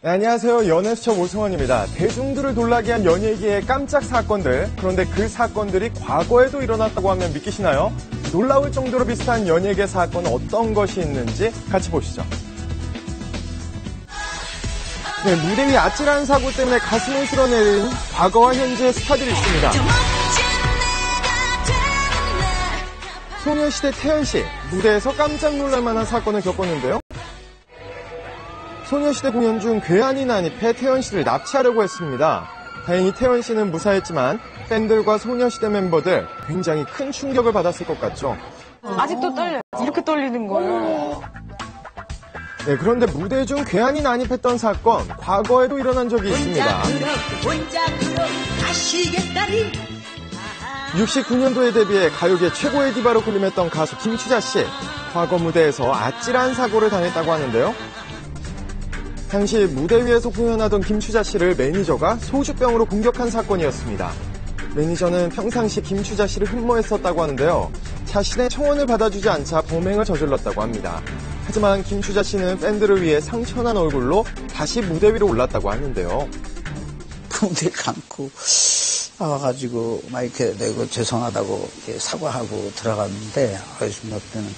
네, 안녕하세요. 연애수첩 오승원입니다. 대중들을 놀라게 한 연예계의 깜짝 사건들, 그런데 그 사건들이 과거에도 일어났다고 하면 믿기시나요? 놀라울 정도로 비슷한 연예계 사건 어떤 것이 있는지 같이 보시죠. 네, 무대 위 아찔한 사고 때문에 가슴을 쓸어내린 과거와 현재의 스타들이 있습니다. 소녀시대 태연 씨, 무대에서 깜짝 놀랄 만한 사건을 겪었는데요. 소녀시대 공연 중 괴한이 난입해 태연 씨를 납치하려고 했습니다. 다행히 태연 씨는 무사했지만 팬들과 소녀시대 멤버들 굉장히 큰 충격을 받았을 것 같죠. 아직도 떨려요. 이렇게 떨리는 거예요. 네, 그런데 무대 중 괴한이 난입했던 사건, 과거에도 일어난 적이 있습니다. 69년도에 데뷔해 가요계 최고의 디바로 군림했던 가수 김추자 씨. 과거 무대에서 아찔한 사고를 당했다고 하는데요. 당시 무대 위에서 공연하던 김추자 씨를 매니저가 소주병으로 공격한 사건이었습니다. 매니저는 평상시 김추자 씨를 흠모했었다고 하는데요. 자신의 청원을 받아주지 않자 범행을 저질렀다고 합니다. 하지만 김추자 씨는 팬들을 위해 상처난 얼굴로 다시 무대 위로 올랐다고 하는데요. 무대 감고 나와가지고 마이크 내고 죄송하다고 이렇게 사과하고 들어갔는데 정말 그때는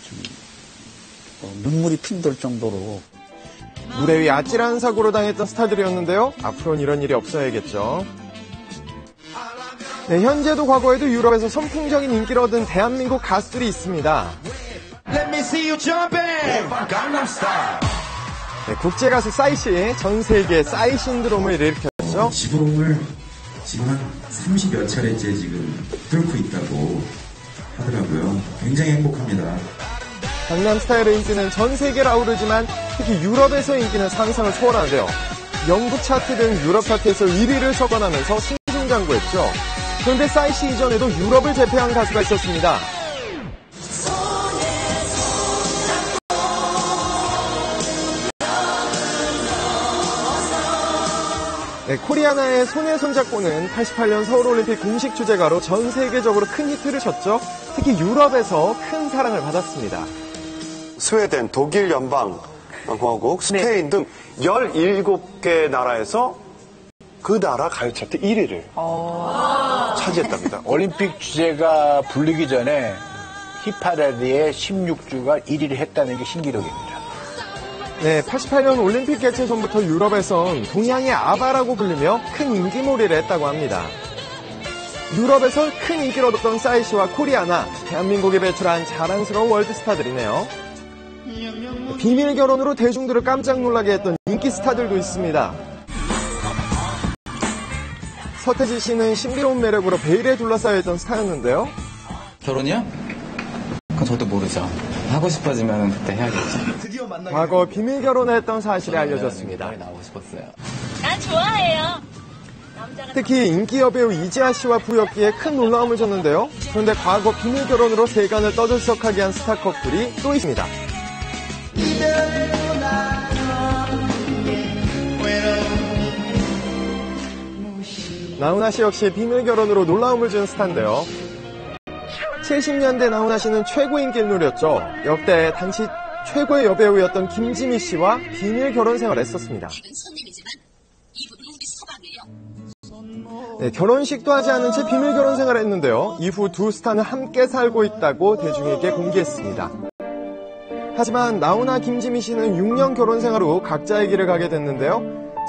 좀 눈물이 핑돌 정도로. 무대 위 아찔한 사고로 당했던 스타들이었는데요. 앞으로는 이런 일이 없어야겠죠. 네, 현재도 과거에도 유럽에서 선풍적인 인기를 얻은 대한민국 가수들이 있습니다. Let me see you jumping! 네, 국제 가수 싸이 씨, 전 세계 싸이 신드롬을 일으켰죠. 지브롬을 지금 한 30여 차례째 지금 뚫고 있다고 하더라고요. 굉장히 행복합니다. 강남스타일의 인기는 전 세계를 아우르지만 특히 유럽에서의 인기는 상상을 초월하는데요. 영국 차트 등 유럽 차트에서 1위를 석권하면서 승승장구했죠. 그런데 싸이 씨 이전에도 유럽을 제패한 가수가 있었습니다. 네, 코리아나의 손에 손잡고는 88년 서울올림픽 공식 주제가로 전 세계적으로 큰 히트를 쳤죠. 특히 유럽에서 큰 사랑을 받았습니다. 스웨덴, 독일 연방공화국, 스페인 등 17개 나라에서 그 나라 가요 차트 1위를 차지했답니다. 올림픽 주제가 불리기 전에 힙합레디의 16주가 1위를 했다는 게 신기록입니다. 네, 88년 올림픽 개최 전부터 유럽에선 동양의 아바라고 불리며 큰 인기몰이를 했다고 합니다. 유럽에서 큰 인기를 얻었던 싸이 씨와 코리아나, 대한민국이 배출한 자랑스러운 월드스타들이네요. 비밀 결혼으로 대중들을 깜짝 놀라게 했던 인기 스타들도 있습니다. 서태지 씨는 신비로운 매력으로 베일에 둘러싸여 있던 스타였는데요. 결혼이요? 그건 저도 모르죠. 하고 싶어지면 그때 해야겠죠. 과거 비밀 결혼을 했던 사실이 알려졌습니다. 나오고 싶었어요. 난 좋아해요. 특히 인기 여배우 이지아 씨와 부였기에 큰 놀라움을 줬는데요. 그런데 과거 비밀 결혼으로 세간을 떠들썩하게 한 스타 커플이 또 있습니다. 나훈아 씨 역시 비밀 결혼으로 놀라움을 준 스타인데요. 70년대 나훈아 씨는 최고 인기를 누렸죠. 역대 당시 최고의 여배우였던 김지미 씨와 비밀 결혼 생활을 했었습니다. 네, 결혼식도 하지 않은 채 비밀 결혼 생활을 했는데요. 이후 두 스타는 함께 살고 있다고 대중에게 공개했습니다. 하지만 나훈아, 김지미 씨는 6년 결혼 생활 후 각자의 길을 가게 됐는데요.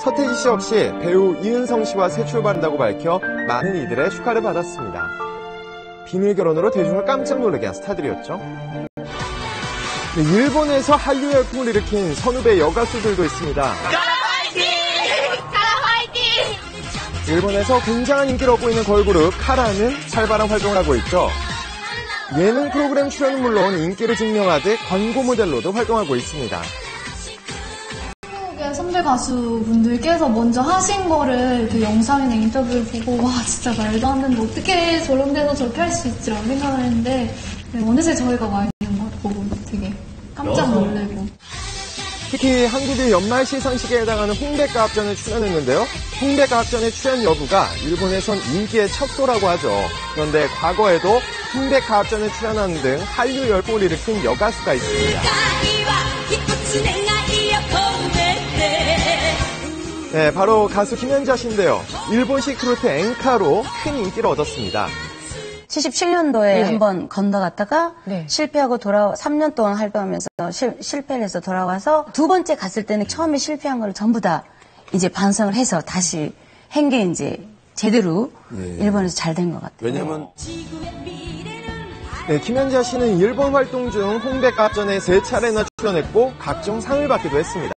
서태지 씨 역시 배우 이은성 씨와 새 출발한다고 밝혀 많은 이들의 축하를 받았습니다. 비밀 결혼으로 대중을 깜짝 놀라게 한 스타들이었죠. 네, 일본에서 한류 열풍을 일으킨 선후배 여가수들도 있습니다. 가라 화이팅! 가라 화이팅! 일본에서 굉장한 인기를 얻고 있는 걸그룹 카라는 활발한 활동을 하고 있죠. 예능 프로그램 출연은 물론 인기를 증명하듯 광고 모델로도 활동하고 있습니다. 한국의 선배 가수분들께서 먼저 하신 거를 그 영상이나 인터뷰를 보고 와 진짜 말도 안 되는데 어떻게 저런 데서 저렇게 할 수 있지라고 생각을 했는데 어느새 저희가 많이 보고 되게 깜짝 놀래고. 특히 한국의 연말 시상식에 해당하는 홍대가합전에 출연했는데요. 홍대가합전의 출연 여부가 일본에선 인기의 척도라고 하죠. 그런데 과거에도 홍대가합전에 출연하는 등 한류 열풍을 일으킨 여가수가 있습니다. 네, 바로 가수 김연자 씨인데요. 일본식 트로트 엔카로 큰 인기를 얻었습니다. 77년도에 한번 건너갔다가 실패하고 3년 동안 활동하면서 실패를 해서 돌아와서 두 번째 갔을 때는 처음에 실패한 걸 전부 다 이제 반성을 해서 다시 한 게 이제 제대로 일본에서 잘 된 것 같아요. 왜냐면 네, 김연자 씨는 일본 활동 중 홍대갑전에 3차례나 출연했고 각종 상을 받기도 했습니다.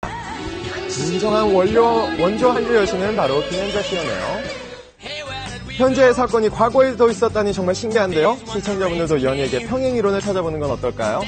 진정한 원조 한류 여신은 바로 김연자 씨였네요. 현재의 사건이 과거에도 있었다니 정말 신기한데요. 시청자분들도 연예계 평행 이론을 찾아보는 건 어떨까요?